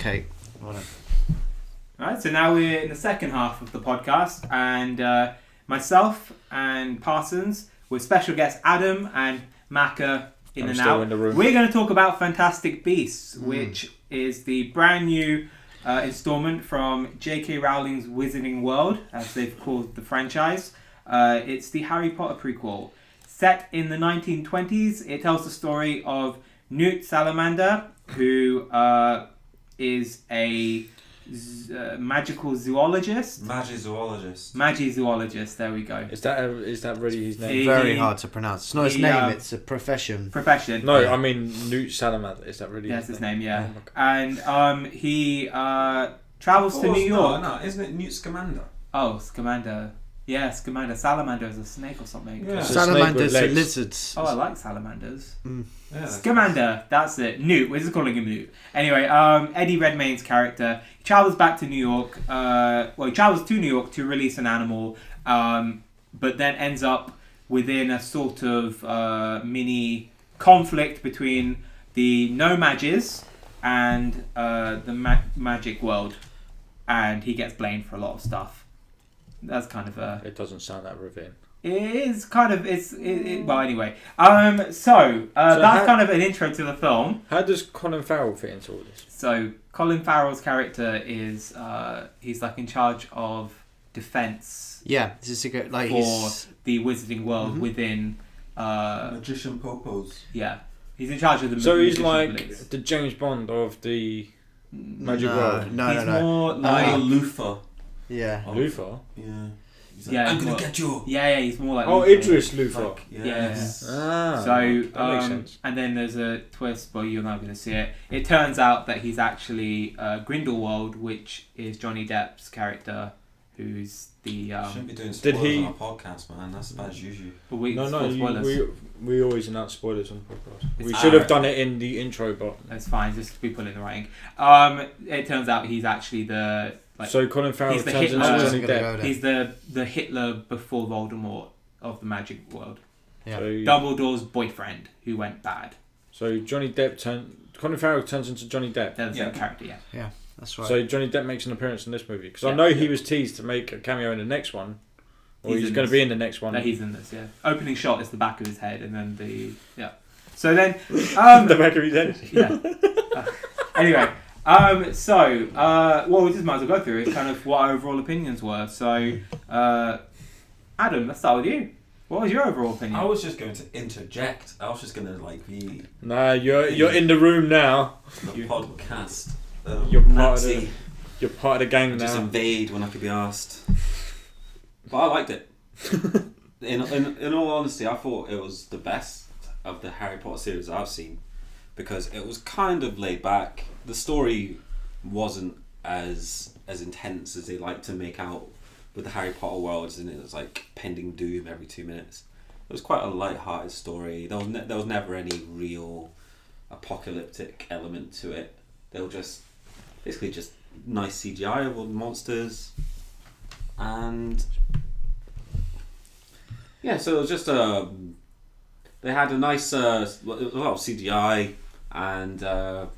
Okay. Right, so now we're in the second half of the podcast, and myself and Parsons with special guests Adam and Maka in and out. In the room. We're going to talk about Fantastic Beasts, which is the brand new installment from J.K. Rowling's Wizarding World, as they've called the franchise. It's the Harry Potter prequel. Set in the 1920s, it tells the story of Newt Salamander, who is a magical zoologist. Magizoologist, there we go. Is that really his name? Very hard to pronounce. It's not his name, it's a profession. No, I mean Newt Salamander. Is that really That's his name, yeah. Oh, okay. And he travels to New York. No, isn't it Newt Scamander? Oh, Scamander. Yeah, Scamander. Salamander is a snake or something. Yeah. Salamanders are lizards. Oh, I like salamanders. Yeah, Scamander, that's it. Newt, we're just calling him Newt. Anyway, Eddie Redmayne's character, he travels back to New York. He travels to New York to release an animal, but then ends up within a sort of mini conflict between the No-Mages and the magic world, and he gets blamed for a lot of stuff. That's kind of a... It doesn't sound that revealing. It is kind of... well, anyway. That's kind of an intro to the film. How does Colin Farrell fit into all this? So, Colin Farrell's character is... he's like in charge of defence Yeah, this is a good, like for the Wizarding World within... Magician Popos. Yeah. He's in charge of the So he's magician like police. the James Bond of the Magic World. No, He's no. more like... Luther. Yeah. Luther? Yeah. He's Yeah, I'm he's gonna more- get you. Yeah, he's more like... Oh, Luther. Idris Luther. Like, Yes. Ah, So, that makes sense. and then there's a twist, well, you're not going to see it. It turns out that he's actually Grindelwald, which is Johnny Depp's character, who's the... Shouldn't be doing Did spoilers he- on our podcast, man. That's bad as usual. We always announce spoilers on the podcast. It's We should have done it in the intro, but... That's fine, just we put in the writing. It turns out he's actually the... So Colin Farrell he's the turns into Hitler. Johnny Depp. He's the Hitler before Voldemort of the magic world. Yeah. So, Dumbledore's boyfriend, who went bad. so Colin Farrell turns into Johnny Depp. They're the same character, yeah. Yeah, that's right. So Johnny Depp makes an appearance in this movie. Because I Yeah. know he was teased to make a cameo in the next one. Or He's he's in going to this. be in the next one. No, he's in this, yeah. Opening shot is the back of his head, and then the... Yeah. So then... the back of his head. Yeah. Anyway, we just might as well go through it, kind of what our overall opinions were. So, Adam, let's start with you. What was your overall opinion? I was just going to interject. I was just going to be Nah, you're in the room now. the podcast. You're part of Nazi. You're part of the gang Just now. invade when I could be asked. But I liked it. In all honesty, I thought it was the best of the Harry Potter series I've seen because it was kind of laid back. The story wasn't as intense as they like to make out with the Harry Potter worlds, and it was like pending doom every 2 minutes. It was quite a light-hearted story. There was never any real apocalyptic element to it. They were just basically just nice CGI of all the monsters, and yeah, so it was just they had a nice a lot of CGI, and the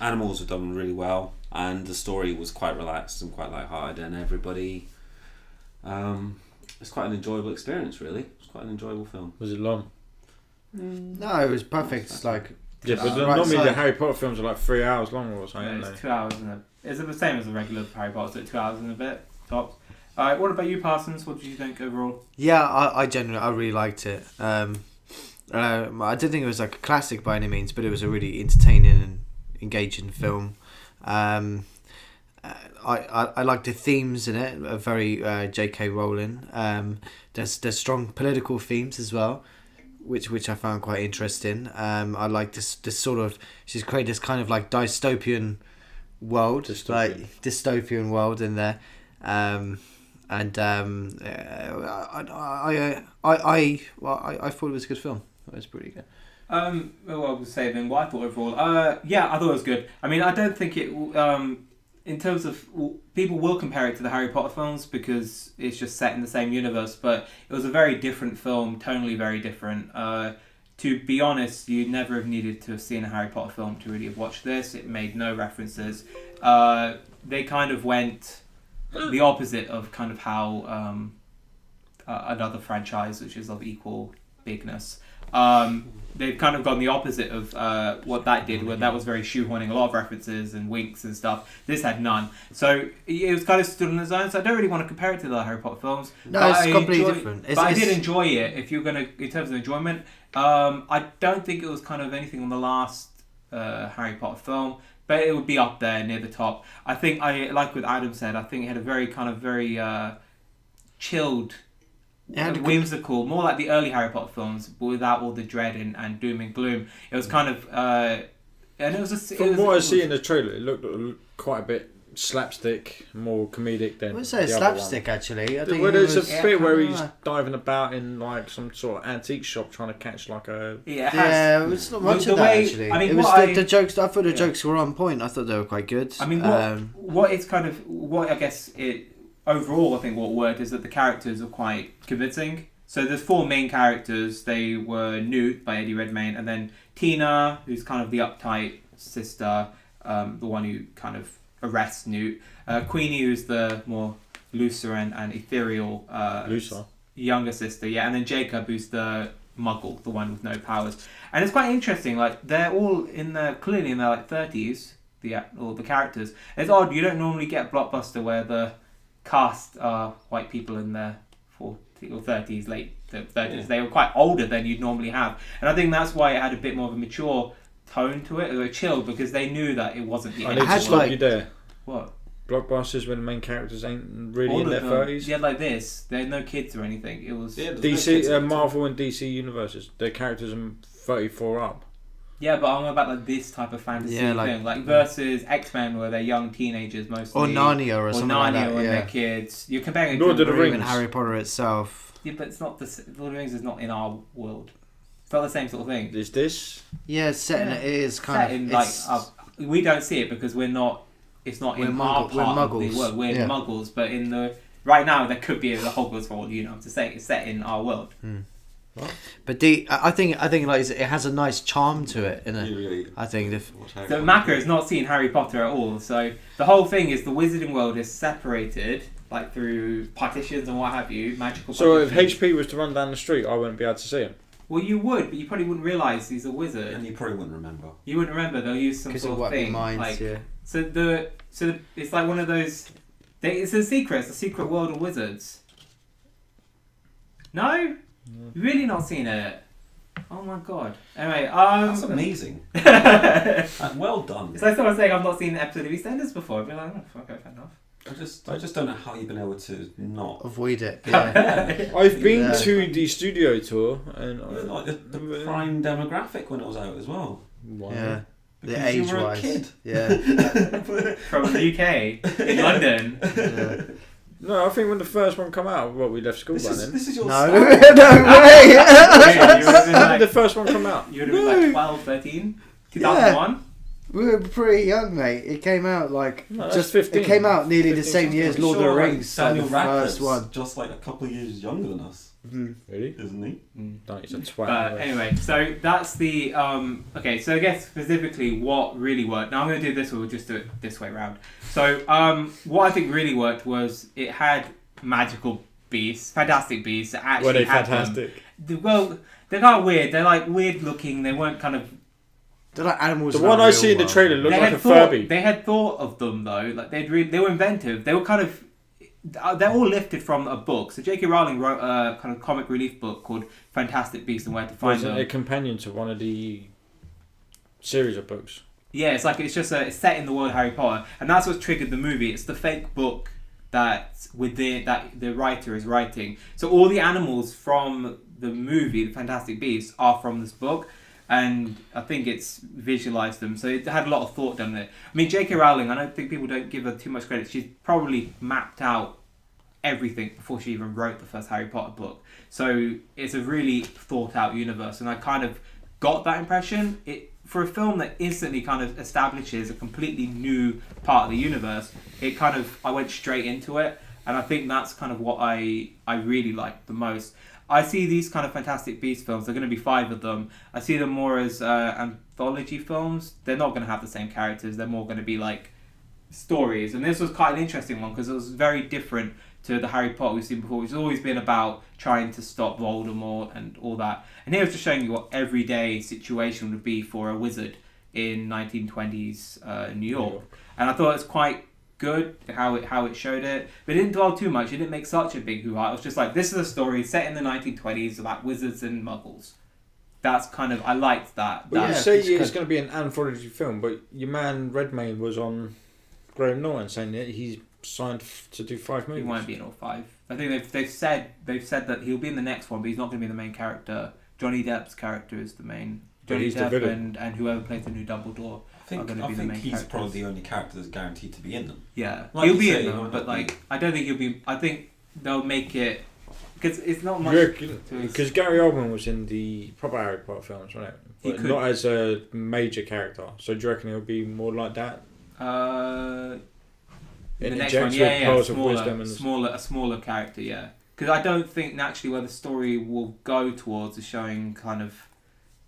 animals were done really well, and the story was quite relaxed and quite light-hearted, and everybody it's quite an enjoyable experience. Really, it's quite an enjoyable film. Was it long? No, it was perfect. It's like... Yeah, but right normally the side. Harry Potter films are like 3 hours long or something, aren't It's they? 2 hours and a... Is it the same as the regular Harry Potter? So 2 hours and a bit, tops. Alright, what about you, Parsons? What did you think overall? Yeah, I really liked it. I didn't think it was like a classic by any means, but it was a really entertaining and engaging film. I like the themes in it, are very J.K. Rowling. There's strong political themes as well, which I found quite interesting. I like this sort of... She's created this kind of like dystopian world, dystopian world in there. I thought it was a good film. It was pretty good. Well, I would say then what I thought overall. Yeah, I thought it was good. I mean, I don't think it... in terms of... People will compare it to the Harry Potter films because it's just set in the same universe, but it was a very different film, tonally very different. to be honest, you never have needed to have seen a Harry Potter film to really have watched this. It made no references. They kind of went the opposite of kind of how another franchise, which is of equal bigness, they've kind of gone the opposite of what that did, where that was very shoehorning a lot of references and winks and stuff. This had none. So it was kind of stood on its own. So I don't really want to compare it to the Harry Potter films. No, it's completely different. But I did enjoy it, if you're going to, in terms of enjoyment. I don't think it was kind of anything on the last Harry Potter film, but it would be up there near the top. I think, like what Adam said, I think it had a very kind of very chilled, whimsical, more like the early Harry Potter films, but without all the dread and doom and gloom. It was kind of, and it was From what I see in the trailer, it looked quite a bit slapstick, more comedic than. I wouldn't say it's slapstick actually. I think there's a bit where he's diving about in like some sort of antique shop trying to catch like a. Yeah, it's not much of that actually. I mean, it was the jokes. I thought the jokes were on point. I thought they were quite good. I mean, what it's kind of what I guess it. Overall, I think what worked is that the characters are quite convincing. So there's 4 main characters. They were Newt by Eddie Redmayne, and then Tina, who's kind of the uptight sister, the one who kind of arrests Newt. Queenie, who's the more looser and ethereal younger sister, yeah. And then Jacob, who's the muggle, the one with no powers. And it's quite interesting. Like they're all clearly in their like 30s. All the characters. It's odd. You don't normally get a blockbuster where the cast are white people in their 40s or 30s, late 30s. Yeah. They were quite older than you'd normally have, and I think that's why it had a bit more of a mature tone to it. They were chilled because they knew that it wasn't the. I need to stop you there. What? Blockbusters when the main characters ain't really in their 30s. Yeah, like this. There are no kids or anything. It was DC, Marvel and DC universes. Their characters are 34 up. Yeah, but I'm about like this type of fantasy thing, like versus X-Men, where they're young teenagers mostly, or Narnia or something like that. Or they're kids. You're comparing Lord of the Rings, even Harry Potter itself. Yeah, but it's not Lord of the Rings is not in our world. It's not the same sort of thing. Is this? Yeah, it's set in. It is kind of like we don't see it because we're not. It's not in our part of the world. We're muggles, but in the right now there could be a Hogwarts world. You know, I'm just saying it's set in our world. What? But I think like it has a nice charm to it, innit? Really, I think so Maka has not seen Harry Potter at all. So the whole thing is the wizarding world is separated like through partitions and what have you, magical. So if HP was to run down the street, I wouldn't be able to see him. Well, you would, but you probably wouldn't realise he's a wizard. And you probably wouldn't remember. You wouldn't remember. They'll use some sort of thing. Minds, like, yeah. So it's like one of those. It's a secret. It's a secret world of wizards. No. You've really not seen it? Oh my god. Anyway, that's amazing. Well done. It's like someone saying I've not seen an episode of EastEnders before. I'd be like, oh, okay, fair enough. I just don't know how you've been able to not avoid it. Yeah. I've been to the studio tour and like the prime demographic when it was out as well. Why? Yeah. Because the age you were wise. a kid. Yeah. From the UK in London. Yeah. No, I think when the first one come out, we left school by then. This is your no son. way. When did the first one come out? You would have been like 12, 13, 2001. Yeah. We were pretty young, mate. It came out like just 15. It came out nearly the same year as Lord of the Rings. Daniel like the first one. Just like a couple of years younger than us. Mm-hmm. Really? Isn't he? No, he's a twat. Anyway, so that's the okay. So I guess specifically what really worked. Now I'm going to do this, or we'll just do it this way around. So what I think really worked was it had magical beasts, fantastic beasts. That actually were they had fantastic? Well, they're kind of weird. They're like weird looking. They weren't kind of. They're like animals. The one I see in the trailer looked like a Furby. They had thought of them though. Like they were inventive. They were kind of. They're all lifted from a book. So J.K. Rowling wrote a kind of comic relief book called Fantastic Beasts and Where to Find Them. Wasn't it a companion to one of the series of books? Yeah, it's it's set in the world of Harry Potter, and that's what triggered the movie. It's the fake book that the writer is writing. So all the animals from the movie, the Fantastic Beasts, are from this book. And I think it's visualised them, so it had a lot of thought done in it. I mean, J.K. Rowling, I don't think people don't give her too much credit. She's probably mapped out everything before she even wrote the first Harry Potter book. So it's a really thought out universe, and I kind of got that impression. For a film that instantly kind of establishes a completely new part of the universe, I went straight into it, and I think that's kind of what I really liked the most. I see these kind of Fantastic Beasts films. There are going to be 5 of them. I see them more as anthology films. They're not going to have the same characters. They're more going to be like stories. And this was quite an interesting one because it was very different to the Harry Potter we've seen before, which has always been about trying to stop Voldemort and all that. And here it's just showing you what everyday situation would be for a wizard in 1920s New York. And I thought it's quite good how it showed it, but it didn't dwell too much. It didn't make such a big hoo-ha. It was just like, this is a story set in the 1920s about wizards and muggles. That's kind of, I liked that. But you say it's going to be an anthology film, but your man Redmayne was on Graham Norton saying that he's signed to do 5 movies. He won't be in all 5. I think they've said that he'll be in the next one, but he's not going to be the main character. Johnny Depp's character is the main. Johnny Depp and whoever plays the new Dumbledore. I think he's probably the only character that's guaranteed to be in them. Yeah, like he'll be in them, but like I don't think he'll be. I think they'll make it because it's not much. Because Gary Oldman was in the proper Harry Potter films, right? But not as a major character. So do you reckon he'll be more like that? The next one, a smaller character, yeah. Because I don't think naturally where the story will go towards is showing kind of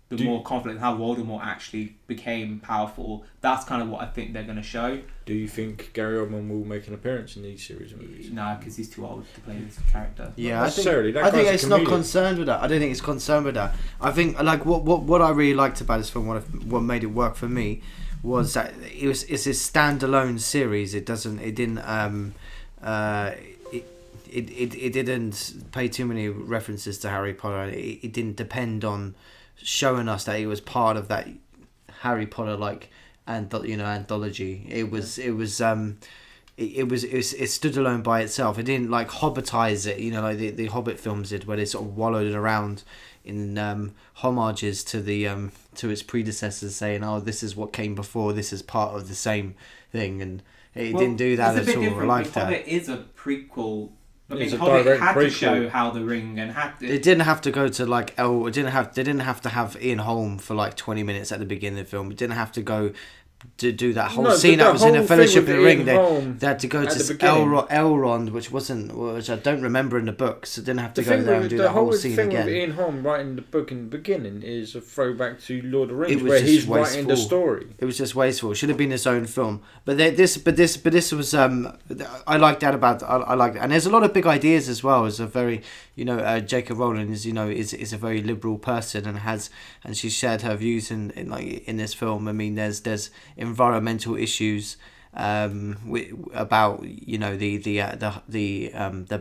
the more conflict, how Voldemort actually became powerful. That's kind of what I think they're going to show. Do you think Gary Oldman will make an appearance in these series of movies? No, because he's too old to play this character. Yeah, I think it's not concerned with that. I don't think it's concerned with that. I think like what I really liked about this film, what made it work for me, was that it's a standalone series. It didn't pay too many references to Harry Potter. It didn't depend on showing us that it was part of that Harry Potter anthology. It stood alone by itself. It didn't like hobbitize it, like the Hobbit films did, where they sort of wallowed around in homages to the to its predecessors, saying, "Oh, this is what came before. This is part of the same thing," and it didn't do that at all. I like that. Hobbit is a prequel. Hobbit had to show how the ring and had to. It didn't have to go to like They didn't have to have Ian Holm for like 20 minutes at the beginning of the film. It didn't have to go to do that whole scene that was in a Fellowship of the Ring. They had to go to Elrond, which I don't remember in the books. It didn't have to go there and do that whole scene again. The whole thing with Ian Holm writing the book in the beginning is a throwback to Lord of the Rings, where he's writing the story. It was just wasteful. It should have been his own film. But this was. I like that about. I like it, and there's a lot of big ideas as well. As a very, J.K. Rowling is a very liberal person and she shared her views in this film. I mean, there's environmental issues about the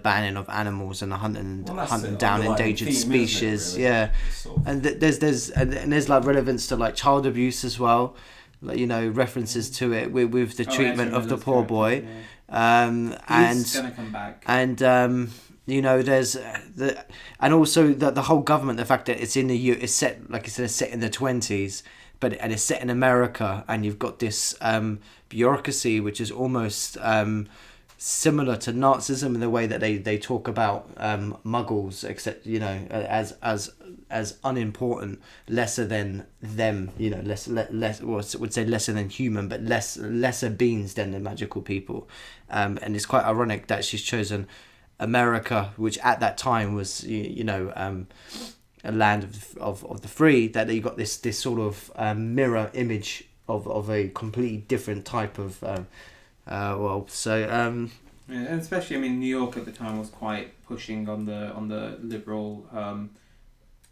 banning of animals and the hunting down endangered species, really? Yeah, and there's like relevance to like child abuse as well, like references to it with the treatment of the poor boy, and he's gonna come back. And there's and also the whole government, the fact that it's it's set, like I said, it's set in the 20s, and it's set in America, and you've got this bureaucracy which is almost similar to Nazism in the way that they talk about Muggles, except as unimportant, lesser than them, less would say lesser than human, but lesser beings than the magical people, and it's quite ironic that she's chosen America, which at that time was a land of the free, that you got this sort of mirror image of a completely different type of and especially, I mean, New York at the time was quite pushing on the liberal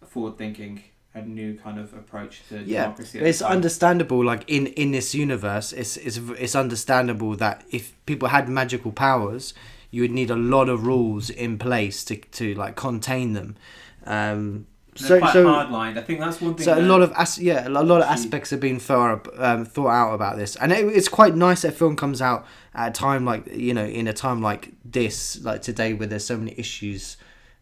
forward thinking and new kind of approach to democracy. It's understandable, like in this universe, it's understandable that if people had magical powers, you would need a lot of rules in place to like contain them. Quite hard-lined. I think that's one thing. So a lot of aspects have been thought out about this, and it's quite nice that film comes out at a time like in a time like this, like today, where there's so many issues,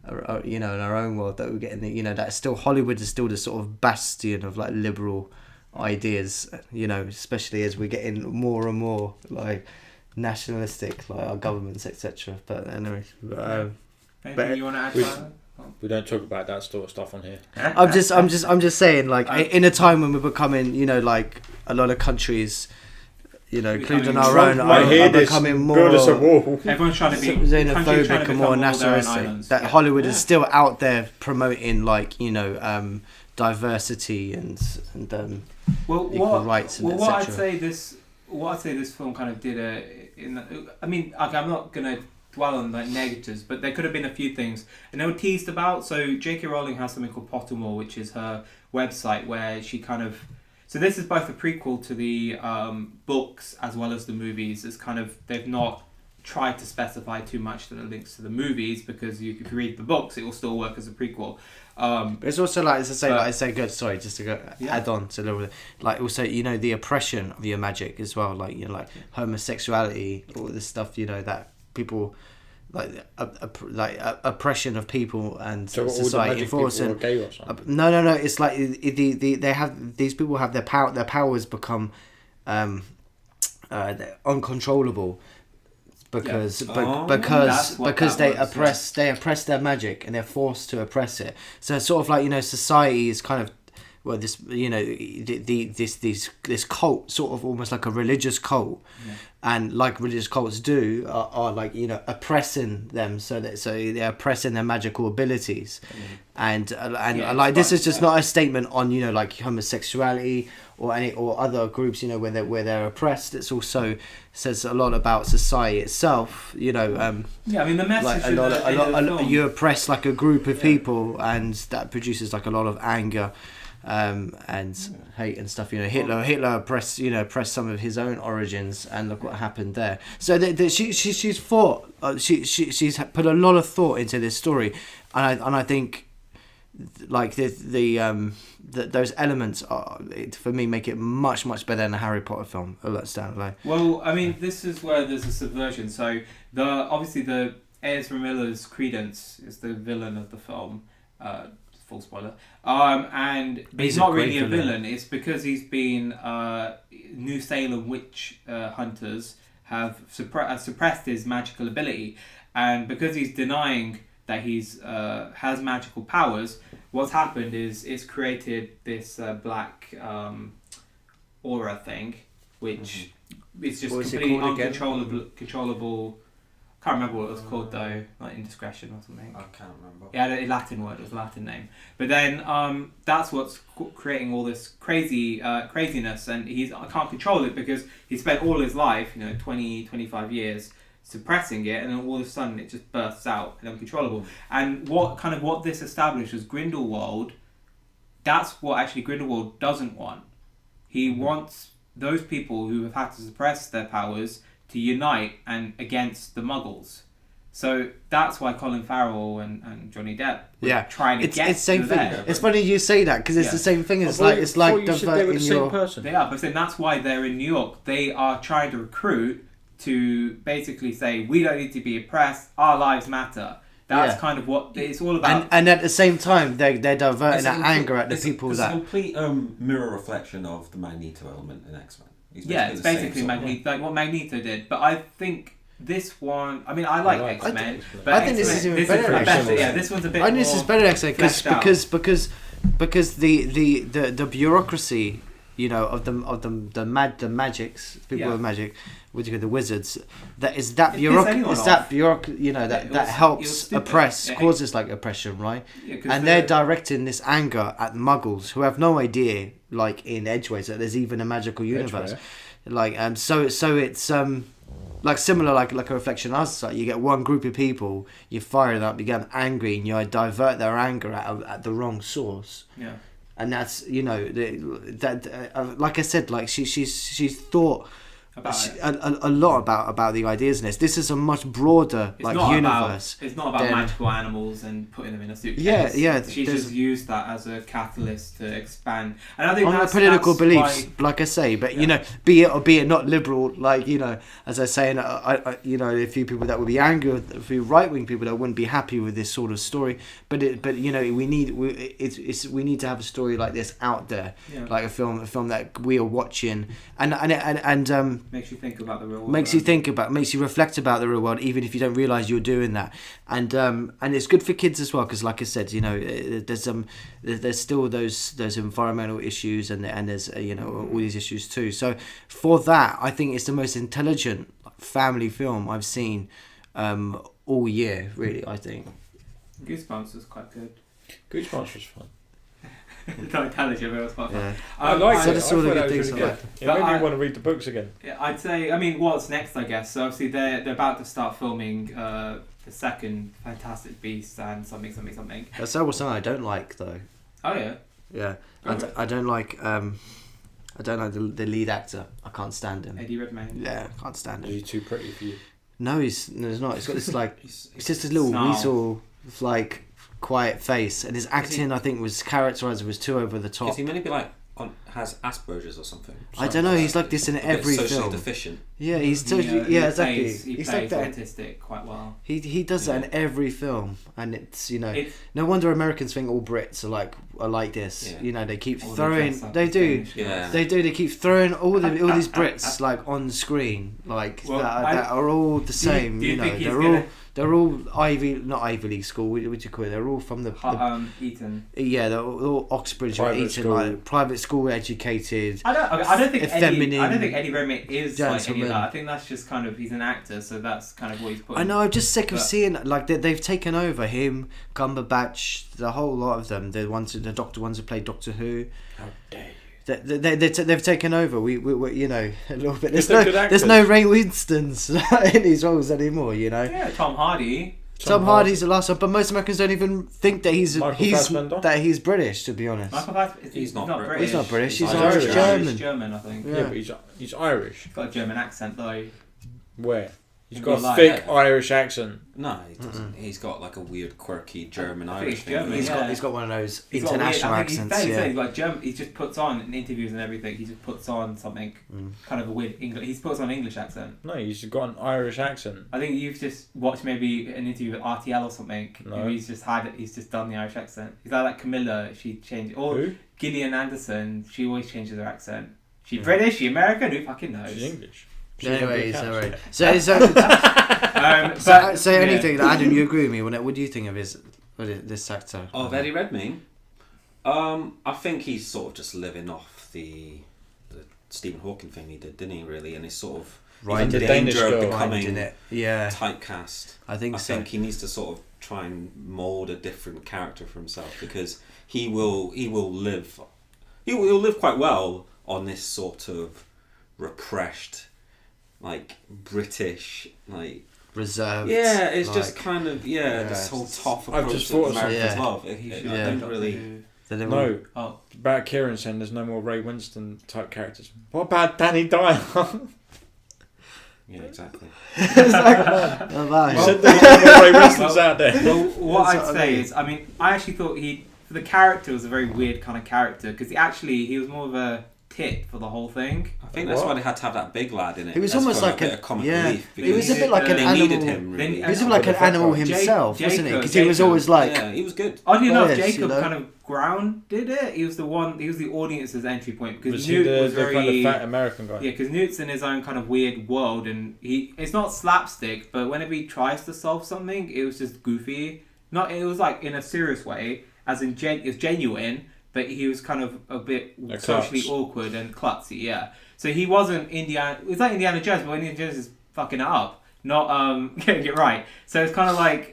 in our own world that we're getting. That still Hollywood is still the sort of bastion of like liberal ideas. Especially as we're getting more and more like nationalistic, like our governments, etc. But anyway, anything you want to add to that? We don't talk about that sort of stuff on here. I'm just saying, like in a time when we're becoming, like a lot of countries, including our own, I hear are this. becoming more Build us a wall. Everyone's trying to be countries trying xenophobic to and become more all their own nationalistic. islands. That Hollywood is still out there promoting diversity and equal rights and what etc. I'd say this film kind of did I'm not gonna dwell on like negatives, but there could have been a few things, and they were teased about. So J.K. Rowling has something called Pottermore, which is her website where she kind of. So this is both a prequel to the books as well as the movies. It's kind of they've not tried to specify too much that it links to the movies because if you read the books, it will still work as a prequel. But it's also good. Sorry, just to add on to a little bit. Like also, the oppression of your magic as well. Like homosexuality, all this stuff. That people oppression of people and So society enforcing. All gay or something? No. It's like these people have their power. Their powers become uncontrollable. Because they oppress their magic and they're forced to oppress it. So it's sort of like society is kind of this this cult, sort of almost like a religious cult, and like religious cults do are like oppressing them so they're oppressing their magical abilities, and this is just not a statement on like homosexuality or other groups where they're oppressed. It's also says a lot about society itself. The message like you oppress like a group of people, and that produces like a lot of anger. And hate and stuff. Hitler oppressed some of his own origins, and look what happened there. So she's thought. She's put a lot of thought into this story, and I think like those elements for me make it much better than a Harry Potter film. Let's stand alone. Well, I mean, this is where there's a subversion. So obviously the Ezra Miller's Credence is the villain of the film. Full spoiler. And he's not really a villain. It's because he's been New Salem witch hunters have suppressed his magical ability, and because he's denying that he's has magical powers, what's happened is it's created this black aura thing, which is just completely uncontrollable. Can't remember what it was called though, like indiscretion or something. I can't remember. Yeah, a Latin word. It was a Latin name. But then that's what's creating all this craziness, and I can't control it because he spent all his life, 20, 25 years suppressing it, and then all of a sudden it just bursts out and uncontrollable. And what this established was Grindelwald. That's what actually Grindelwald doesn't want. He wants those people who have had to suppress their powers to unite and against the Muggles. So that's why Colin Farrell and Johnny Depp were trying to get it's the same thing. there. It's funny you say that because it's the same thing. It's like diverting your person. They are, but then that's why they're in New York. They are trying to recruit to basically say we don't need to be oppressed. Our lives matter. That's kind of what it's all about. And at the same time, they're diverting that anger at the people it's that. It's a complete mirror reflection of the Magneto element in X-Men. It's basically Magneto, like what Magneto did. But I think this one, I mean, I like X-Men, but I think this is even better. This one's a bit. I think this is better X-Men because the bureaucracy, of the magics, people with magic, what do you call the wizards? That helps oppress, causes like oppression, right? And they're directing this anger at Muggles who have no idea, like in Edgeways, that there's even a magical universe. So it's like similar, like a reflection of us. Like you get one group of people, you fire them up, you get them angry, and you divert their anger at the wrong source. Yeah. And that's like I said, like she's thought a lot about the ideas in this. This is a much broader universe. It's not about magical animals and putting them in a suitcase. Yeah. She just used that as a catalyst to expand. And I think on political beliefs, like I say, but be it or be it not liberal. Like as I say, and a few people that would be angry, a few right wing people that wouldn't be happy with this sort of story. But we need to have a story like this out there, like a film that we are watching, and makes you think about the real world. Makes you reflect about the real world, even if you don't realise you're doing that. And it's good for kids as well, because like I said, there's still those environmental issues, and there's all these issues too. So for that, I think it's the most intelligent family film I've seen all year. Really, I think. Goosebumps was quite good. Goosebumps was fun. Not intelligent, but it was quite fun. Yeah. I liked it. that's all the good things really I good. like. It But made me I- want to read the books again. Yeah, I'd say. I mean, what's next? I guess. So obviously they're about to start filming the second Fantastic Beasts and something. That's almost something I don't like though. Oh yeah. Yeah, Okay. I don't like the lead actor. I can't stand him. Eddie Redmayne. Yeah, I can't stand Is him. he too pretty for you? No, he's not. He's got this like He's it's just this little Snarl. weasel like quiet face, and his acting I think was characterized was too over the top. Is he meant to be like has Asperger's or something? I don't know. He's like this in A bit every socially film. deficient. Yeah, he's totally He exactly. plays, he He's plays like that. autistic quite well. He does that Yeah. in every film, and it's It's- no wonder Americans think all Brits are like this. Yeah. They keep Or they throwing. dress up They as do. Danish Yeah. girls. They keep throwing all these Brits like on screen like Well, that are all the same. Do you think he's They're all not Ivy League school. What do you call it? They're all from the Eton. yeah. They're all Oxbridge or Private Eton, school. like private school educated. I don't think Effeminate Eddie Redmayne is like any of gentleman. that. I think that's just kind of he's an actor, so that's kind of what he's put. I know. I'm just sick of But- seeing like they've taken over him, Cumberbatch, the whole lot of them. The ones who played Doctor Who. How dare you? They've taken over. We a little bit. If they're good There's no actors. Ray Winstons in these roles anymore. Yeah, Tom Hardy. Tom Hardy's the last one, but most Americans don't even think that he's Michael Fassbender? he's British. To be honest, Michael Fassbender. He's not British. he's not British. He's He's Irish Irish. German. He's German, I think. Yeah, but he's Irish. He's got a German accent though. Where? He's He's got a like- thick Irish accent. No, he doesn't. He's got like a weird, quirky German I think Irish it's thing. German, He's He's got one of those He's got international weird, I think accents. he's Yeah. he's like German. He just puts on in interviews and everything. He just puts on something kind of a weird English. He puts on an English accent. No, he's got an Irish accent. I think you've just watched maybe an interview with RTL or something. No. Maybe he's just done the Irish accent. He's like Camilla. She changed. Or Who? Gillian Anderson. She always changes her accent. She Yeah. British? She American? Who fucking knows? She's English. Anyways, on Big Cats. so yeah. anything, Adam, you agree with me? What do you think of this actor? Of Eddie Redmayne, I think he's sort of just living off the Stephen Hawking thing he did, didn't he? Really, and he's sort of Right, in the Danish danger of girl. becoming in it. Yeah, typecast. I think I so. think he needs to sort of try and mold a different character for himself, because he will live quite well on this sort of repressed, like British, like Reserved. yeah, it's like, just kind of this whole tough I've approach just to thought of Americans something. love. He should Yeah. I have don't really. they don't No, Oh, about Kieran saying there's no more Ray Winston type characters. What about Danny Dyer? Yeah, exactly. Oh, wow. You said there's no more Ray Winstons out there. well, what That's I'd what I say mean. is, I mean, I actually thought the character was a very weird kind of character because he was more of a tit for the whole thing. I think that's What? why they had to have that big lad in it. He was as almost for like a bit a of comic yeah. relief. He was a because bit like an they animal. needed him really. Then- He was a bit like an animal himself, wasn't he? Because he was Jacob- always like, yeah, he was good. Oddly enough, Yes, Jacob you know. kind of grounded it. He was the audience's entry point because Was he Newt the, was the very kind of fat American guy? yeah, because Newt's in his own kind of weird world, and it's not slapstick, but whenever he tries to solve something, it was just goofy. It was like in a serious way, as in it was genuine, but he was kind of a bit Like socially klutz. awkward and klutzy. Yeah, so he wasn't Indiana. It's like Indiana Jones, but Indiana Jones is fucking it up, not getting it right. So it's kind of like.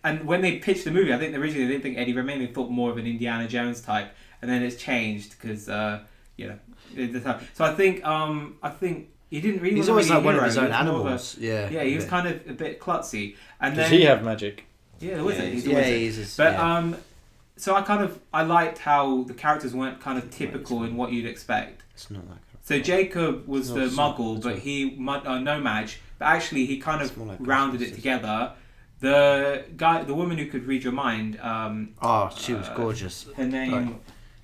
And when they pitched the movie, I think originally they didn't think Eddie Redmayne. They thought more of an Indiana Jones type, and then it's changed because so I think he didn't really. he's wasn't always really like a one of hero. his He own was more of a- animals. Yeah. Yeah, he was kind of a bit klutzy, and Does then he have magic? yeah, the wizard. Yeah, He's a Yeah, wizard. he's just, But yeah. so I liked how the characters weren't kind of typical in what you'd expect. It's not like So Jacob was No, the it's not muggle, at but all. no mage. But actually, he kind It's of more like rounded it Ghostbusters. together. The woman who could read your mind, oh, she was gorgeous. her name. Like,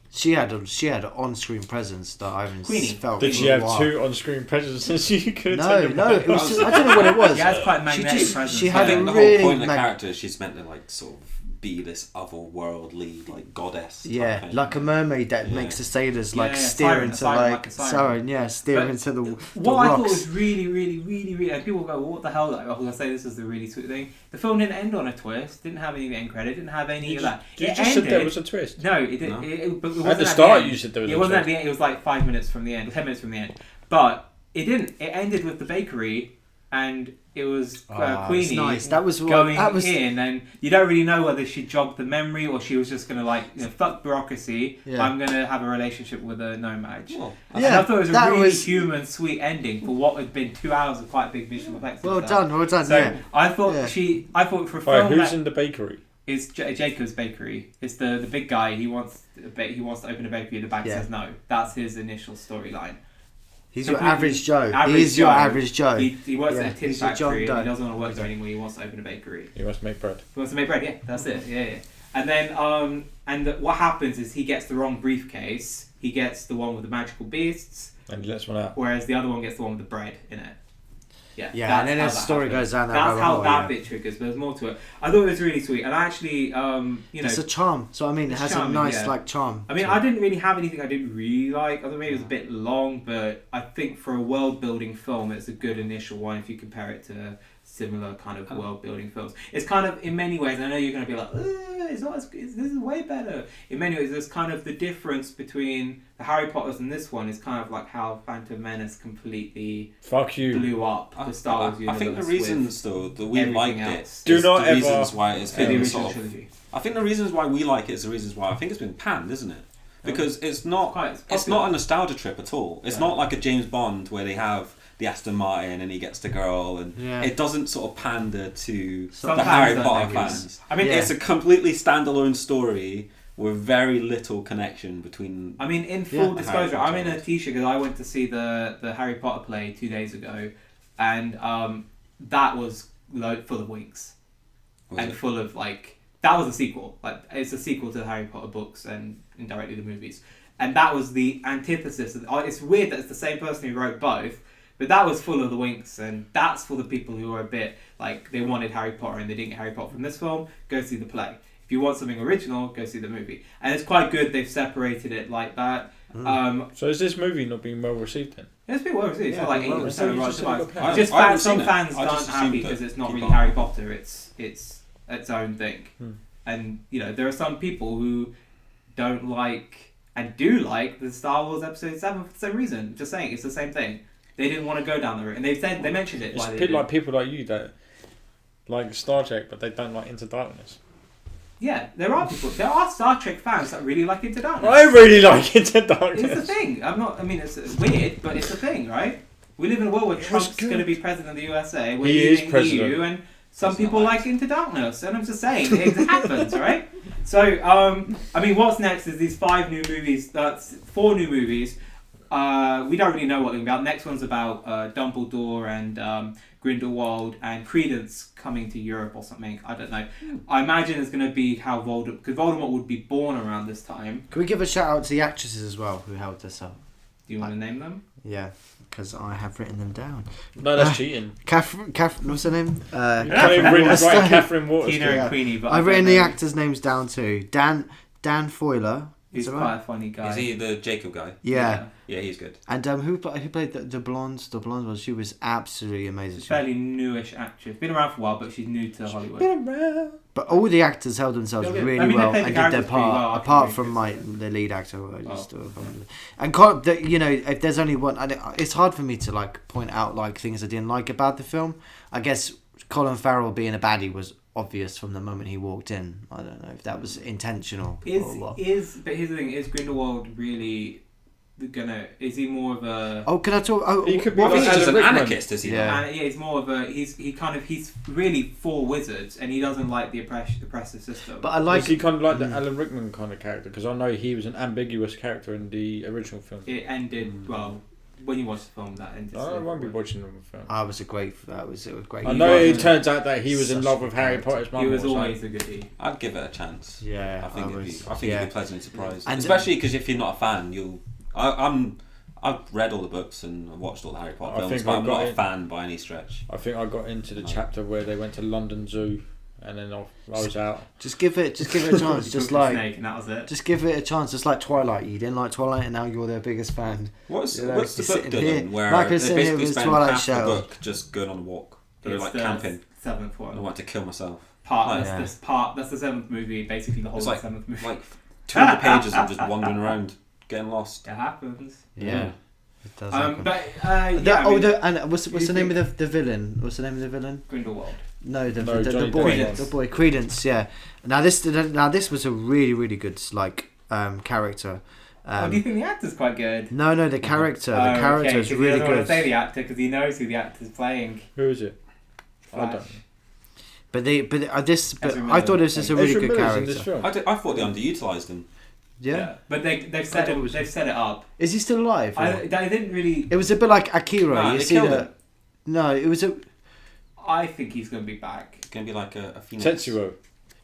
she had an on-screen presence that I haven't Queenie. felt. Did for she a have while. two on-screen presences you could No, take no, it was just, I don't know what it was. She has quite She magnetic just- presence. she I had yeah. a think the really whole point of the mag- character is she's meant to like sort of be this otherworldly like goddess. type Yeah, thing. like a mermaid that Yeah. makes the sailors Yeah, like yeah, steer siren, into a siren, like like a siren. siren, yeah, steer But into the What I thought rocks. was really, really, really, really, and people go, well, what the hell? Like, I was gonna say this is the really sweet thing. The film didn't end on a twist. Didn't have any end credit. Didn't have any of that. You It just said there ended- was a twist. No, it didn't. No. But it wasn't At the at start, end. you said there was It a wasn't at twist. the end. It was like 5 minutes from the end, 10 minutes from the end. But it didn't. It ended with the bakery, and it was Oh, Queenie it's nice. That was what- going that was- in, and you don't really know whether she jogged the memory or she was just gonna like, fuck bureaucracy. Yeah. I'm gonna have a relationship with a nomad. Well, And Yeah, I thought it was a that really was- human, sweet ending for what had been 2 hours of quite big visual effects. and Well stuff. done, So yeah. I thought Yeah. I thought for a Right, film who's that in the bakery? is Jacob's Bakery. It's the big guy. He wants to open a bakery. The bank Yeah. says no. That's his initial storyline. He's your completely- average Joe. average He is your Joe. average Joe. He works Yeah, at a tin he's a John factory. And Doe. he doesn't want to work there anymore. He wants to open a bakery. He wants to make bread. He wants to make bread. Yeah, that's it. Yeah, yeah. And then what happens is he gets the wrong briefcase. He gets the one with the magical beasts, And he lets one out. whereas the other one gets the one with the bread in it. Yeah, Yeah, that's and then how his that story happens. goes down that That's rabbit how hole, that yeah. bit triggers, but there's more to it. I thought it was really sweet, and actually, It's a charm. So I mean, it It's has charming, a nice yeah. like charm. I mean, to I it. didn't really have anything I didn't really like. I thought maybe it was a bit long, but I think for a world-building film, it's a good initial one if you compare it to similar kind of world-building films. It's kind of, in many ways, I know you're going to be like, it's not as good, this is way better. In many ways, there's kind of the difference between the Harry Potters and this one is kind of like how Phantom Menace completely Fuck you. blew up the Star Wars I universe. think the reasons though that we everything liked else. it Do is not the ever- reasons why it's for the been original sort of. trilogy. I think the reasons why we like it is the reasons why I think it's been panned, isn't it? Because it's not Quite it's popular. not a nostalgia trip at all. It's No. not like a James Bond where they have the Aston Martin and he gets the girl, and Yeah. it doesn't sort of pander to Some the fans Harry don't Potter like it. fans. I mean, Yeah. It's a completely standalone story with very little connection between. I mean, in Yeah. full The disclosure, Harry I'm in a Potter t-shirt because I went to see the Harry Potter play 2 days ago, and that was full of winks Was and it? full of like that was a sequel. Like it's a sequel to the Harry Potter books and indirectly the movies, and that was the antithesis. It's weird that it's the same person who wrote both. But that was full of the winks, and that's for the people who are a bit like they wanted Harry Potter and they didn't get Harry Potter from this film. Go see the play. If you want something original, go see the movie. And it's quite good they've separated it like that. So is this movie not being well received then? It's been well received. It's Yeah, not like well 80% received. of You Rotten just said it Tomatoes. got Just I haven't some seen it. fans I just aren't happy assumed because that it's not keep really on. Harry Potter. It's its own thing. Hmm. And you know there are some people who don't like and do like the Star Wars Episode 7 for the same reason. Just saying, it's the same thing. They didn't want to go down the route, and they mentioned it. It's Why a they bit did. like people like you that like Star Trek, but they don't like Into Darkness. Yeah, there are people. There are Star Trek fans that really like Into Darkness. I really like Into It's a Darkness. thing. I mean, it's weird, but it's a thing, right? We live in a world where It was Trump's good. going to be president of the USA. We're He is leaving president. EU, and some That's not people nice. like Into Darkness, and I'm just saying it happens, right? So, I mean, what's next is these 5 new movies. That's 4 new movies. We don't really know what they're about. Next one's about Dumbledore and Grindelwald and Credence coming to Europe or something. I don't know. I imagine it's going to be how Voldemort, because Voldemort would be born around this time. Can we give a shout out to the actresses as well who held this up? Do you want to name them? Yeah, because I have written them down. No, that's cheating. Catherine, what's her name? You can't even read Waterston. right, Catherine Waterston. Tina yeah. and Queenie, but I've I written don't the know. actors' names down too. Dan Foiler. He's Is that quite right? a funny guy. Is he the Jacob guy? Yeah. Yeah, he's good. And who played the blonde? The blonde one. She was absolutely amazing. She's a fairly newish actress. Been around for a while, but she's new to Hollywood. Been around. But all the actors held themselves Yeah, yeah. really I mean, they well played the and did their characters pretty part. well, I can apart agree, from because- the lead actor, who I just Oh. and you know, if there's only one, and it's hard for me to like point out like things I didn't like about the film. I guess Colin Farrell being a baddie was obvious from the moment he walked in. I don't know if that was intentional or what. But here's the thing: is Grindelwald really gonna? Is he more of a? Oh, can I talk? Oh, He could be what like He's was- just an Alan Rickman. anarchist, is he? Yeah. not? And yeah, he's more of a. He's really for wizards, and he doesn't like the oppressive system. but I Like, like is he kind of like the Alan Rickman kind of character? Because I know he was an ambiguous character in the original film. it ended well. When you watch the film, that ended. I won't be watching the film. it was great. It was great. I He know was it a- turns out that he was in such love a with Harry character. Potter's mum. He was or something. always a goodie. I'd give it a chance. Yeah, I think it'd be yeah. pleasantly surprised, And- especially because if you're not a fan, I've read all the books and watched all the Harry Potter I films, think but I've I'm got not a it. fan by any stretch. I think I got into the No. chapter where they went to London Zoo and then I was out. Just give it a chance. He Just took the like, snake and that was it. just give it a chance. Just like Twilight, you didn't like Twilight, and now you're their biggest fan. What's You know, the he's book sitting done here. where Like I they said, it basically was spend Twilight half the Show. book just going on a walk? They're It's like the camping. 7th I one. want to kill myself. Yeah. That's the 7th movie. Basically, the whole It's of like the 7th movie. like 200 pages of just wandering around, getting lost. It happens. Yeah, it does happen. But And what's the name of the villain? What's the name of the villain? Grindelwald. No, the Johnny boy, Depp. the boy, Credence. Yeah. Now this was a really good like character. Do you think the actor's quite good? No, the character. The character is really I don't want to good. say the actor because he knows who the actor's playing. Who is it? I Flash. don't. But Ezra I thought it was Miller. just a really Ezra good Miller's in this character. film. I thought they underutilized him. Yeah. But they've I set thought it was- they've set it up. Is he still alive? or- I didn't really. It was a bit like Akira. Nah, you they see killed that? him. No, it was a I think he's going to be back. It's gonna be like a phoenix. Tetsuo.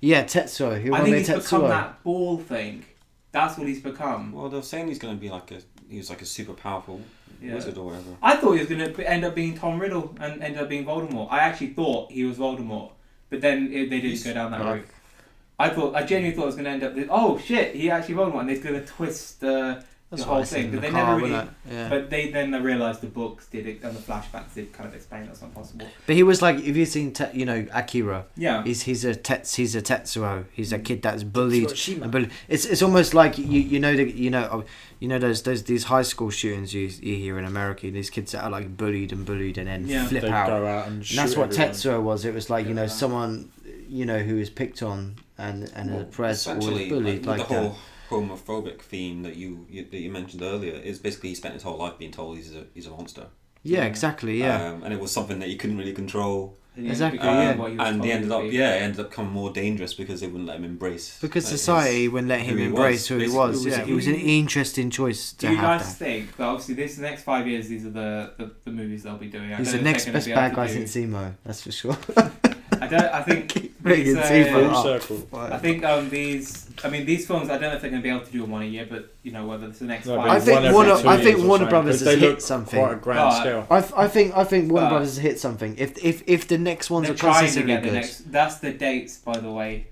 Tetsuo. He I wanted think he's become Tetsuo. that ball thing. That's what he's become. Well, they're saying he's gonna be he was like a super powerful Yeah. wizard or whatever. I thought he was going to end up being Tom Riddle and end up being Voldemort. I actually thought he was Voldemort, but then they didn't He's- go down that Right. route. I genuinely thought it was going to end up. Oh shit! He actually Voldemort, and they're going to twist the That's whole what I said thing. in But the they car, never really. wasn't it? Yeah. But they realised the books did it and the flashbacks did kind of explain that's not possible. But he was like, if you've seen, Akira, Yeah. he's a Tetsuo. He's a kid that's bullied. Hiroshima. And bullied. It's almost like these high school shootings you hear in America. These kids that are like bullied and then Yeah. flip They out. go out and And shoot that's what everyone. Tetsuo was. It was like Yeah. someone who was picked on and oppressed or was Essentially, bullied like like the that. whole homophobic theme that you mentioned earlier is basically he spent his whole life being told he's a monster. Yeah, exactly. Yeah. And it was something that you couldn't really control. And he Exactly, became yeah. what he was And told he ended to up be. it ended up becoming more dangerous because they wouldn't let him embrace. Because like, society wouldn't let him who he embrace was, who he basically. was. Yeah. It was an interesting choice Do to you have guys that. think that obviously this next 5 years these are the movies they'll be doing? I He's don't the know if next they're best gonna be bad able guy to do- since Emo. That's for sure. I think bringing these, Timo Full up. circle. I think these films. I don't know if they're going to be able to do one a year, but whether it's the next No, 5 but I years. think one every Warner- 2 I think years or Warner something, Brothers because has they hit look something. Quite a grand But- scale. I think Warner But- Brothers has hit something. If the next ones They're are trying to consistently get the good, next. That's the dates, by the way.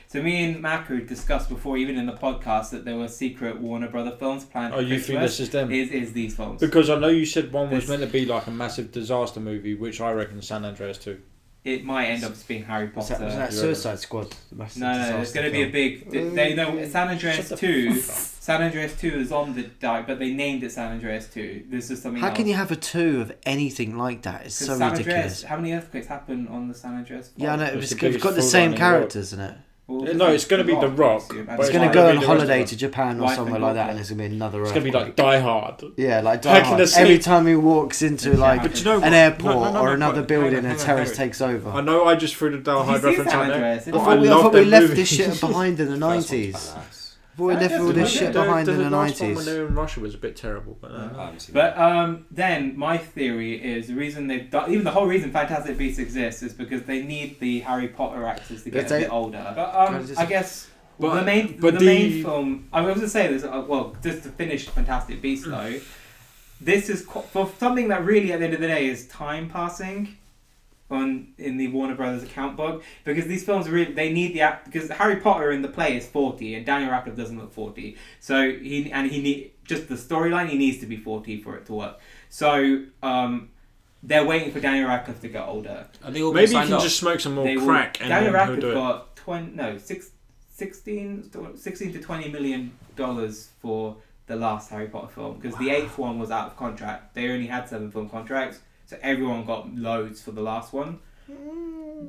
So me and Mako discussed before, even in the podcast, that there were secret Warner Brother films planned. Oh, for you think Christmas. this is them? Is these films? Because I know you said one was This- meant to be like a massive disaster movie, which I reckon San Andreas 2. It might end up being Harry was Potter. that you Suicide Squad? Massive No, there's disaster going to be a film. big. They know San Andreas Shut the 2. fuck up. San Andreas 2 is on the die, but they named it San Andreas 2. This is something How else. can you have a 2 of anything like that? It's 'Cause so San ridiculous. Andreas, how many earthquakes happen on the San Andreas? Yeah, I know. It's It's the got biggest the fault same line in the world. characters in it. Well, No, it's going to be The Rock. assume. but It's it's going not to go gonna on be the rest holiday of to them. Japan or Life somewhere and like that, Goblin. and it's going to be another. It's going to be earthquake. like Die Hard. Yeah, like Back Die in the Hard. Every sleep. time he walks into Yeah, like but you know an what? airport No, or no, another but building, hang on, and a hang on, terrorist Harry. takes over. I know I just threw the Die Did you Hard see reference San out there. Andreas? but I I thought thought love we them left movies. this shit behind in the First one's 90s. badass. We left all this shit behind in the last one when 90s. they were in Russia was a bit terrible. But, I haven't seen that. But then my theory is the reason they've done, even the whole reason Fantastic Beasts exists is because they need the Harry Potter actors to get But a they- bit older. But I guess But- the main but the the- main film. I was going to say this. Well, just to finish Fantastic Beasts though, this is for something that really at the end of the day is time passing. In the Warner Brothers account book, because these films really they need the act, because Harry Potter in the play is 40 and Daniel Radcliffe doesn't look 40, so he need just the storyline, he needs to be 40 for it to work. So they're waiting for Daniel Radcliffe to get older. Are they all maybe you signed can up? just smoke some more They will- crack and Daniel then he'll Radcliffe do it. got 16 to 20 million dollars for the last Harry Potter film, because the 8th one was out of contract. They only had 7 film contracts, so everyone got loads for the last one.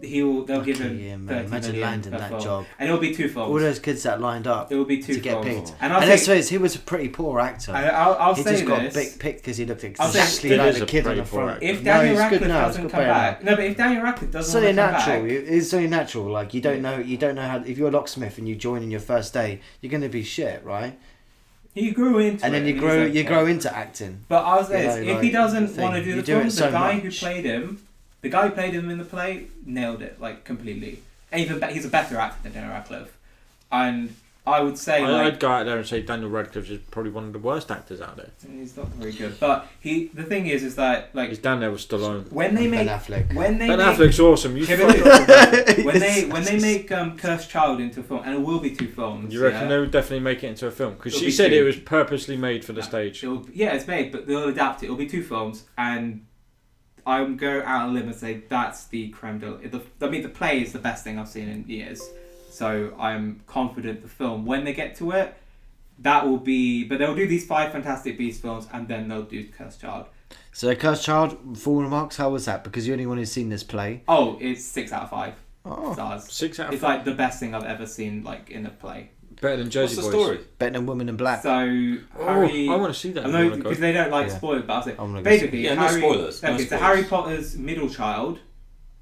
They'll give him Yeah, 30 man. Imagine million landing per that film. job. And it'll be 2 films. All those kids that lined up It will be 2 to get films. picked. And And I'll let's say, face it, he was a pretty poor actor. I'll He say just got this. picked because he looked I'll say exactly it like is the a kid on pretty the poor front. actor. If No, Daniel he's good Radcliffe now, he's doesn't got come better back, now. no, but if Daniel Radcliffe doesn't It's only want to come natural. back, It's only natural. Like you don't know how. If you're a locksmith and you join in your first day, you're going to be shit, right? he grew into And it. then you he's grow okay. into acting. But I was You know, this, if like, he doesn't the thing, want to do you the do film, it the so guy much. who played him in the play nailed it, like completely. And he's a better actor than Daniel Radcliffe. And I would say I'd go out there and say Daniel Radcliffe is probably one of the worst actors out there. he's not very good. But the thing is that like He's down there with Stallone. when they Ben make Affleck. Ben Affleck's awesome. You Yeah, fucking when they make Cursed Child into a film, and it will be 2 films. You reckon they would definitely make it into a film? Because It'll she be said 2. it was purposely made for the stage. It's made, but they'll adapt it. It'll be 2 films, and I'm going out on a limb and say that's the creme de la. The play is the best thing I've seen in years. So I'm confident the film, when they get to it, that will be. But they'll do these 5 Fantastic Beasts films, and then they'll do Cursed Child. So Cursed Child, full remarks, how was that? Because you're the only one who's seen this play. Oh, it's 6 out of 5 Oh. stars. 6 out of It's 5. like the best thing I've ever seen, like in a play. Better than Jersey What's the Boys. story? Better than Women in Black. So Harry. I want to see that. I know because they don't like spoilers, but I'll say I'm gonna go basically Yeah, no Harry. spoilers, no Okay, so spoilers. Harry Potter's middle child.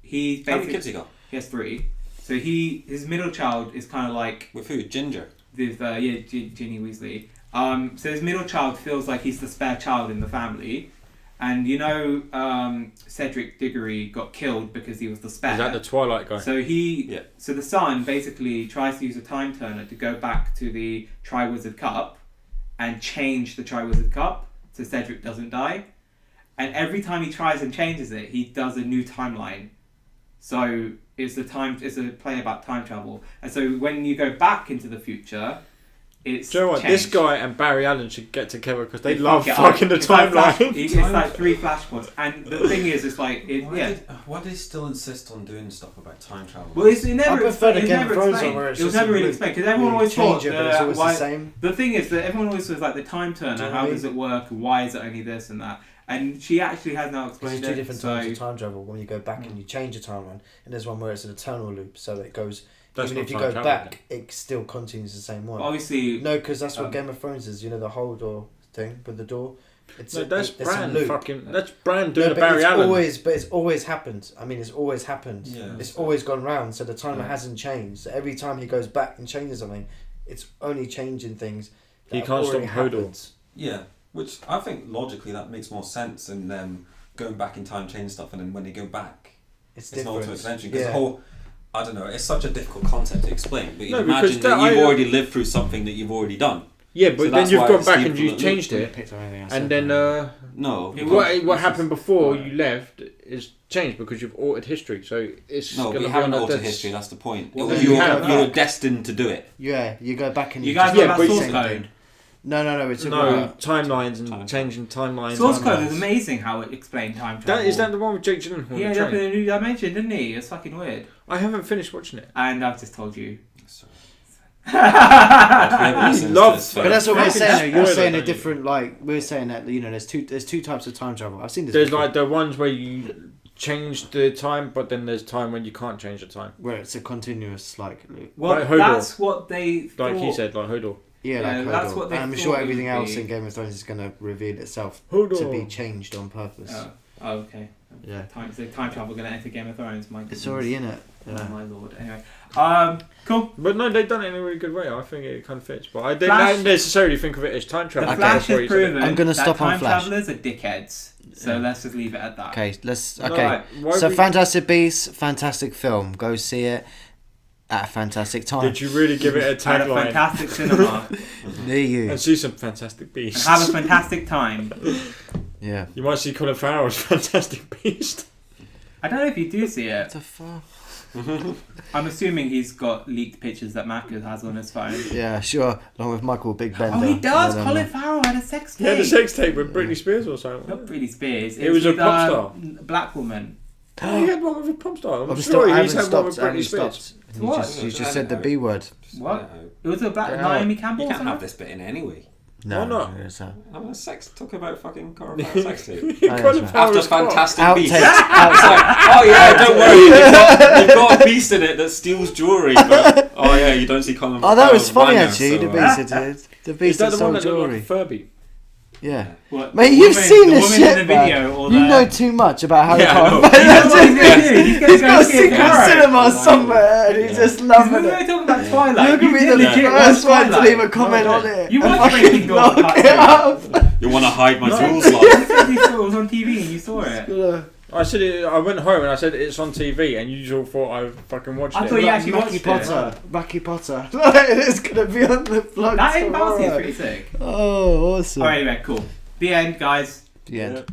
He How many basically kids he got? he has 3. So his middle child is kind of like With who? Ginger. with Ginny Weasley. So his middle child feels like he's the spare child in the family, and Cedric Diggory got killed because he was the spare. Is that the Twilight guy? So so the son basically tries to use a time turner to go back to the Triwizard Cup and change the Triwizard Cup so Cedric doesn't die. And every time he tries and changes it, he does a new timeline. So it's a play about time travel. And so when you go back into the future, it's Do you know what? This changed. guy and Barry Allen should get together because they They love fuck it up. fucking the It's like timeline. it's like 3 flashpoints. And the thing is, it's like Why do they still insist on doing stuff about time travel? Well, it never. I prefer the it's Game of never Thrones explained. one where it's It was just never really a explained because everyone always change thought it, but it's always why. the same. The thing is that everyone always was like the time turner. Do you know How what I does it work? And why is it only this and that? And she actually has now There's explained 2 it. different so, types of time travel when you go back and you change a timeline, and there's one where it's an eternal loop, so it goes. That's even not if you time go travel, back, it still continues the same one. obviously, No, because that's what Um, Game of Thrones is. You know the whole door thing with the door. It's No, that's it's a Bran loop. fucking. That's Bran doing No, a but Barry it's Allen. always happened. I mean, it's always happened. Yeah. It's always gone round, so the timer Yeah. hasn't changed. So every time he goes back and changes something, it's only changing things. That He have can't stop already Hodor. happened. Yeah, which I think logically that makes more sense than them going back in time, changing stuff, and then when they go back, It's it's not different. to extension. Because Yeah. the whole, I don't know, it's such a difficult concept to explain. But you No, imagine because that that- you've I- already lived through something that you've already done. Yeah, but So then that's you've why gone it's back the and you've equivalent changed it, Picked up anything I and said then there. No. what happened before you left is changed because you've altered history. So it's No, gonna we be haven't on altered that- history. That's the point. Well, then you you have were that. destined to do it. Yeah, you go back and you just guys Yeah, know about but source same code. thing. No, it's No, timelines and changing timelines. Source code timelines. is amazing how it explained time travel. Is that the one with Jake Gyllenhaal? He on ended the up in train? a new dimension, didn't he? It's fucking weird. I haven't finished watching it. And I've just told you. Sorry. Love- But that's what we're Fucking saying. You're spoiler, saying a don't you? different we're saying that there's two types of time travel. I've seen this. There's before, like the ones where you change the time, but then there's time when you can't change the time. where it's a continuous loop. Well, Like Hodor. that's what they thought. Like he said, like Hodor. Yeah, Yeah, like that's Hodor. what they And I'm thought sure it everything would else be. in Game of Thrones is going to reveal itself Hodor. to be changed on purpose. Oh, okay. Yeah, Time travel going to enter Game of Thrones. My it's goodness. already in it. Oh Yeah. my lord. Anyway, cool. But no, they've done it in a really good way. I think it kind of fits. But I Flash- didn't necessarily think of it as time The travel. Okay. Flash That's what has you said. proven I'm gonna that stop on time Flash. travelers are dickheads. So Yeah. let's just leave it at that. Okay, let's. No, Okay, right, why so we- Fantastic Beasts, fantastic film. Go see it at a fantastic time. Did you really give it a Had a tagline? fantastic cinema Near you. And see some fantastic and beasts. have a fantastic time. Yeah. You might see Colin Farrell's Fantastic Beast. I don't know if you do see What it. the fuck? I'm assuming he's got leaked pictures that Macca has on his phone. Yeah, sure. Along with Michael Big Bender. Oh, he does. And then, Colin Farrell had a sex He had a tape. sex tape with Britney Spears or something. Not Britney Spears. It was a with, pop star. Black woman. Oh, he had one with a pop star. I'm I'm sure I he's haven't had one with stopped. I Britney haven't Spears. stopped. What? You just said the B word. What? It was a black Yeah. Naomi You Campbell. or can't have something? this bit in anyway. No, Why not? it's a- Having a sex talk about fucking Colin Farrell sex tape. yeah, Colin right. Farrell's After cock. Fantastic Beasts. Outtakes. It's Outtakes. like, oh yeah, don't worry, you've got a beast in it that steals jewellery. But, oh yeah, you don't see Colin Farrell. Oh, that was funny actually. so, The beast it did. The Is beast that that the one sold that looked jewelry. like a Furby? Yeah. What? Mate, The you've woman- seen the this woman shit, in the man. video. Or You the, know too much about Harry Yeah, I Potter. know. But You know that's what he's it. gonna do? He's gonna He's go got a see it secret tomorrow. cinema somewhere, and he's Yeah. just Because loving we were it. talking about Twilight. You're gonna be You the did legit first watch one to Twilight. leave a comment on it. You and watched fucking Breaking Dawn lock Part it 2. up. You want to hide my No. jewels, You like. said you saw it was on TV and you saw it. I said it. I went home and I said it's on TV, and you all thought I fucking watched I it. thought you actually Mackie watched Potter. Mackie Potter. It's gonna be on the vlog That in Bouncy is tomorrow. pretty sick. Oh, awesome. Alright, anyway, cool. The end, guys. The end.